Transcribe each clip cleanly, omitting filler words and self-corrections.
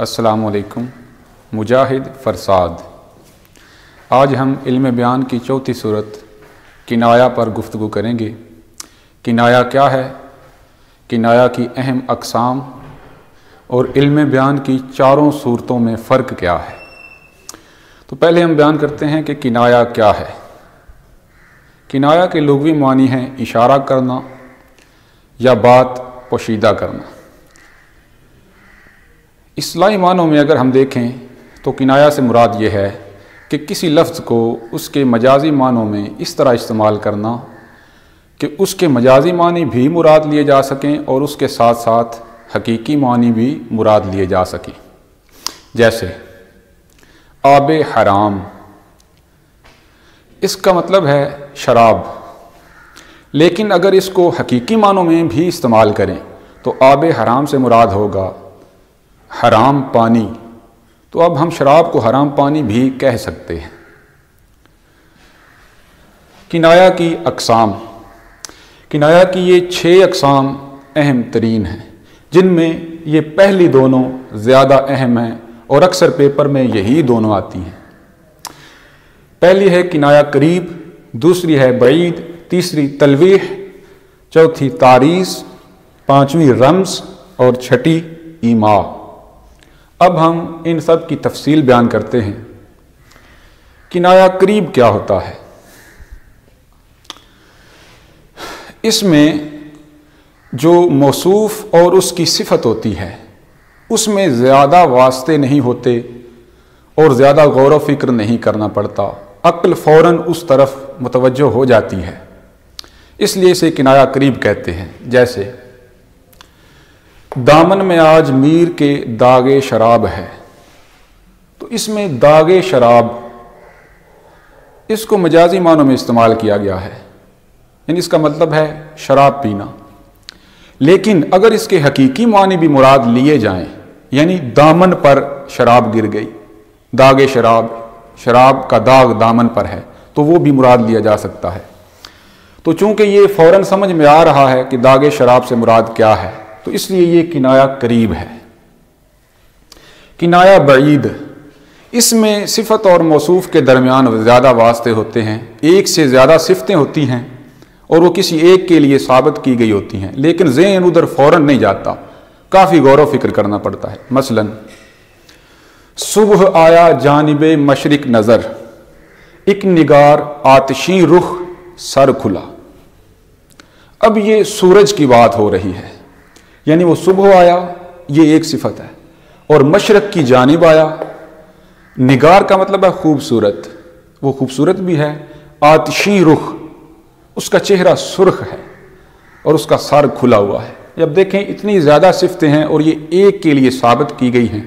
अस्सलामु अलैकुम। मुजाहिद फरसाद। आज हम इल्म बयान की चौथी सूरत किनाया पर गुफ्तगू करेंगे। किनाया क्या है, किनाया की अहम अक़साम और इल्म बयान की चारों सूरतों में फ़र्क क्या है। तो पहले हम बयान करते हैं कि किनाया क्या है। किनाया के लुग़वी मानी हैं इशारा करना या बात पोशीदा करना। इस्लाही मानों में अगर हम देखें तो किनाया से मुराद ये है कि किसी लफ्ज़ को उसके मजाजी मानों में इस तरह इस्तेमाल करना कि उसके मजाजी मानी भी मुराद लिए जा सकें और उसके साथ साथ हकीकी मानी भी मुराद लिए जा सकें। जैसे आब हराम, इसका मतलब है शराब, लेकिन अगर इसको हकीकी मानों में भी इस्तेमाल करें तो आब हराम से मुराद होगा हराम पानी। तो अब हम शराब को हराम पानी भी कह सकते हैं। किनाया की अक़साम, किनाया की ये 6 अक़साम अहम तरीन हैं, जिनमें ये पहली दोनों ज़्यादा अहम हैं और अक्सर पेपर में यही दोनों आती हैं। पहली है किनाया करीब, दूसरी है बईद, तीसरी तलवीह, चौथी तारीज़, पाँचवीं रम्ज़ और छठी ईमा। अब हम इन सब की तफसील बयान करते हैं। किनाया करीब क्या होता है? इसमें जो मौसूफ और उसकी सिफत होती है उसमें ज़्यादा वास्ते नहीं होते और ज़्यादा गौर व फिक्र नहीं करना पड़ता, अक्ल फ़ौरन उस तरफ मुतवज्जो हो जाती है, इसलिए इसे किनाया करीब कहते हैं। जैसे दामन में आज मीर के दागे शराब है, तो इसमें दागे शराब इसको मजाजी मानों में इस्तेमाल किया गया है, यानी इसका मतलब है शराब पीना। लेकिन अगर इसके हकीकी मानी भी मुराद लिए जाएं, यानी दामन पर शराब गिर गई, दागे शराब, शराब का दाग दामन पर है, तो वो भी मुराद लिया जा सकता है। तो चूंकि ये फ़ौरन समझ में आ रहा है कि दागे शराब से मुराद क्या है, तो इसलिए ये किनाया करीब है। किनाया बईद, इसमें सिफत और मौसूफ के दरमियान ज़्यादा वास्ते होते हैं, एक से ज़्यादा सिफतें होती हैं और वो किसी एक के लिए साबित की गई होती हैं, लेकिन ज़हन उधर फ़ौरन नहीं जाता, काफ़ी गौर व फिक्र करना पड़ता है। मसलन सुबह आया जानिबे मशरिक नज़र, एक निगार आतिशी रुख सर खुला। अब ये सूरज की बात हो रही है, यानी वो सुबह आया, ये एक सिफत है, और मशरक की जानिब आया। निगार का मतलब है खूबसूरत, वो खूबसूरत भी है। आतिशी रुख, उसका चेहरा सुर्ख है और उसका सर खुला हुआ है। जब देखें इतनी ज़्यादा सिफतें हैं और ये एक के लिए साबित की गई हैं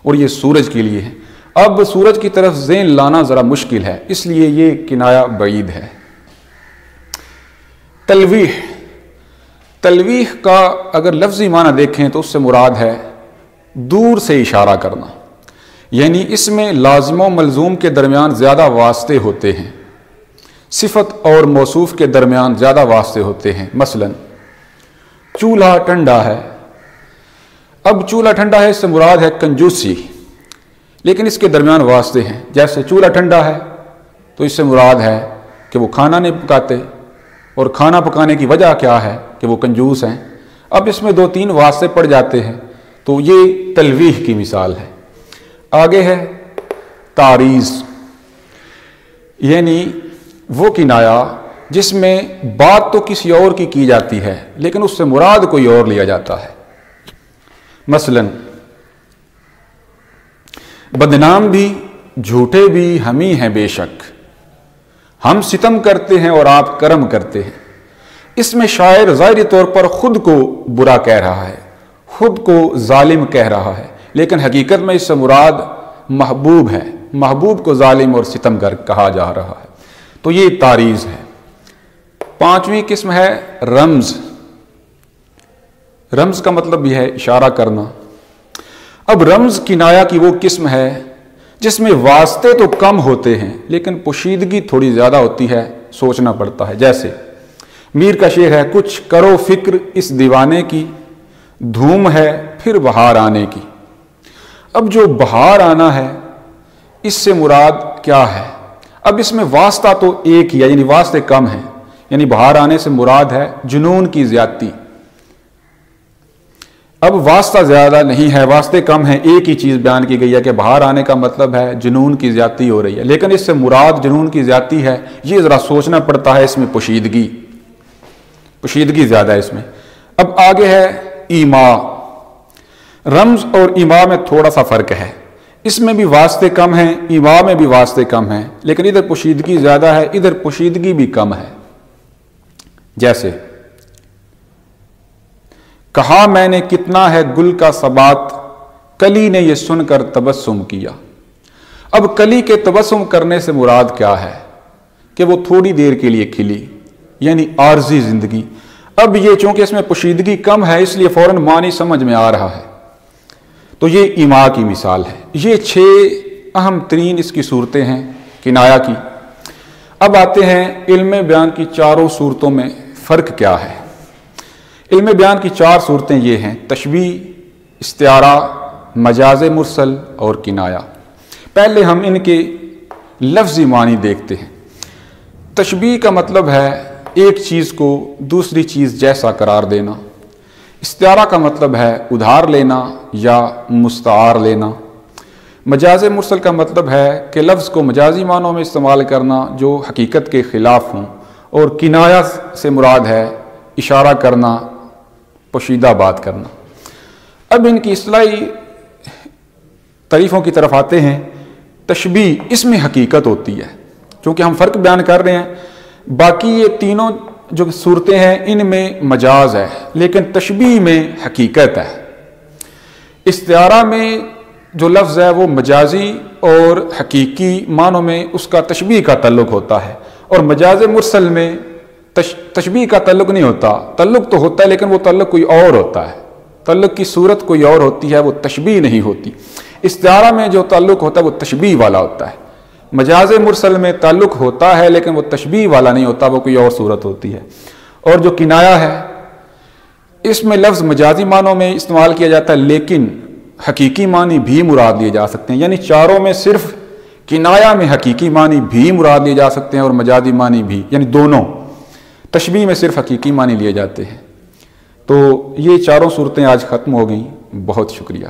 और ये सूरज के लिए है। अब सूरज की तरफ ज़हन लाना ज़रा मुश्किल है, इसलिए ये किनाया बईद है। तलवीह, तलवीह का अगर लफ्ज़ी माना देखें तो उससे मुराद है दूर से इशारा करना, यानी इसमें लाज़िम व मलज़ूम के दरमियान ज़्यादा वास्ते होते हैं, सिफत और मौसूफ के दरमियान ज़्यादा वास्ते होते हैं। मसलन चूल्हा ठंडा है, अब चूल्हा ठंडा है इससे मुराद है कंजूसी, लेकिन इसके दरमियान वास्ते हैं। जैसे चूल्हा ठंडा है तो इससे मुराद है कि वो खाना नहीं पकाते, और खाना पकाने की वजह क्या है कि वो कंजूस हैं। अब इसमें 2-3 वास्ते पड़ जाते हैं, तो ये तलवीह की मिसाल है। आगे है तारीज़, यानी वो किनाया जिसमें बात तो किसी और की जाती है लेकिन उससे मुराद कोई और लिया जाता है। मसलन बदनाम भी झूठे भी हम ही हैं बेशक, हम सितम करते हैं और आप करम करते हैं। इसमें शायर ज़ाहिरी तौर पर खुद को बुरा कह रहा है, खुद को जालिम कह रहा है, लेकिन हकीकत में इससे मुराद महबूब है, महबूब को जालिम और सितमगर कहा जा रहा है। तो ये तारीज़ है। 5वीं किस्म है रम्ज़। रम्ज़ का मतलब यह है इशारा करना। अब रम्ज़ किनाया की वो किस्म है जिसमें वास्ते तो कम होते हैं लेकिन पोशीदगी थोड़ी ज़्यादा होती है, सोचना पड़ता है। जैसे मीर का शेर है, कुछ करो फिक्र इस दीवाने की, धूम है फिर बहार आने की। اب جو بہار آنا ہے اس سے مراد کیا ہے؟ اب اس میں واسطہ تو ایک ہی ہے، یعنی واسطے کم ہیں، یعنی بہار آنے سے مراد ہے جنون کی زیادتی۔ اب واسطہ زیادہ نہیں ہے، واسطے کم ہیں، ایک ہی چیز بیان کی گئی ہے کہ بہار آنے کا مطلب ہے جنون کی زیادتی ہو رہی ہے، لیکن اس سے مراد جنون کی زیادتی ہے، یہ ذرا سوچنا پڑتا ہے، اس میں پوشیدگی زیادہ ہے اس میں۔ اب آگے ہے ایما۔ رمز اور ایما میں تھوڑا سا فرق ہے، اس میں بھی واسطے کم ہیں، ایما میں بھی واسطے کم ہیں، لیکن ادھر پوشیدگی زیادہ ہے، ادھر پوشیدگی بھی کم ہے۔ جیسے کہا میں نے کتنا ہے گل کا ثبات، کلی نے یہ سن کر تبسم کیا۔ اب کلی کے تبسم کرنے سے مراد کیا ہے کہ وہ تھوڑی دیر کے لیے کھلی، یعنی عارضی زندگی۔ اب یہ چونکہ اس میں پوشیدگی کم ہے اس لیے فوراً معنی سمجھ میں آ رہا ہے، تو یہ ایما کی مثال ہے۔ یہ 6 اہم ترین اس کی صورتیں ہیں کنایا کی۔ اب آتے ہیں علم بیان کی چاروں صورتوں میں فرق کیا ہے۔ علم بیان کی 4 صورتیں یہ ہیں: تشبیہ، استعارہ، مجاز مرسل اور کنایا۔ پہلے ہم ان کے لفظی معنی دیکھتے ہیں۔ تشبیہ کا مطلب ہے ایک چیز کو دوسری چیز جیسا قرار دینا۔ استعارہ کا مطلب ہے ادھار لینا یا مستعار لینا۔ مجاز مرسل کا مطلب ہے کہ لفظ کو مجازی معنوں میں استعمال کرنا جو حقیقت کے خلاف ہوں، اور کنایا سے مراد ہے اشارہ کرنا، پوشیدہ بات کرنا۔ اب ان کی اصطلاحی تعریفوں کی طرف آتے ہیں۔ تشبیہ، اس میں حقیقت ہوتی ہے، چونکہ ہم فرق بیان کر رہے ہیں، باقی یہ تینوں جو صورتیں ہیں ان میں مجاز ہے لیکن تشبیہ میں حقیقت ہے۔ استعارہ میں جو لفظ ہے وہ مجازی اور حقیقی معنوں میں اس کا تشبیہ کا تعلق ہوتا ہے، اور مجاز مرسل میں تشبیہ کا تعلق نہیں ہوتا، تعلق تو ہوتا ہے لیکن وہ تعلق کوئی اور ہوتا ہے، تعلق کی صورت کوئی اور ہوتی ہے، وہ تشبیہ نہیں ہوتی۔ استعارہ میں جو تعلق ہوتا ہے وہ تشبیہ والا ہوتا ہے، مجاز مرسل میں تعلق ہوتا ہے لیکن وہ تشبیہ والا نہیں ہوتا، وہ کوئی اور صورت ہوتی ہے۔ اور جو کنایا ہے اس میں لفظ مجازی معنوں میں استعمال کیا جاتا ہے لیکن حقیقی معنی بھی مراد لیے جا سکتے ہیں، یعنی چاروں میں صرف کنایا میں حقیقی معنی بھی مراد لیے جا سکتے ہیں اور مجازی معنی بھی، یعنی دونوں۔ تشبیہ میں صرف حقیقی معنی لیے جاتے ہیں۔ تو یہ چاروں صورتیں آج ختم ہو گئیں۔ بہت شکریہ۔